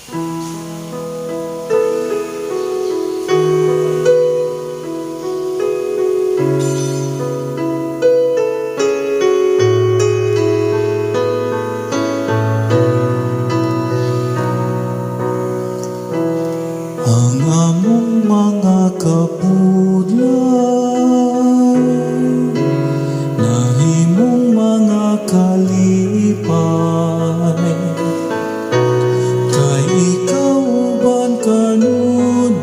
Ang among mga kabudlay, nahimong mga kalipay, kay ikaw uban kanunay,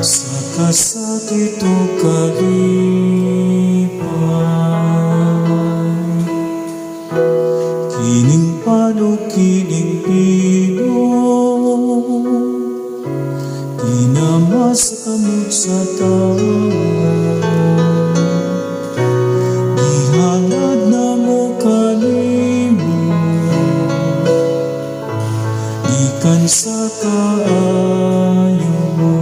sa kasakit o kalipay. Kining pano, kining pino, kinamasamot sa tao. Gihalad na mo kanimo, ikan sa kaayo mo.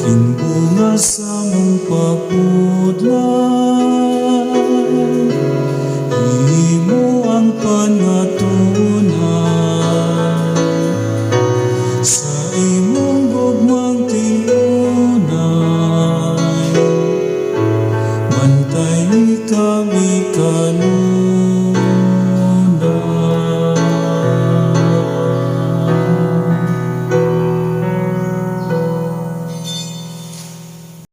Kinbunga sa mong pagpudlan,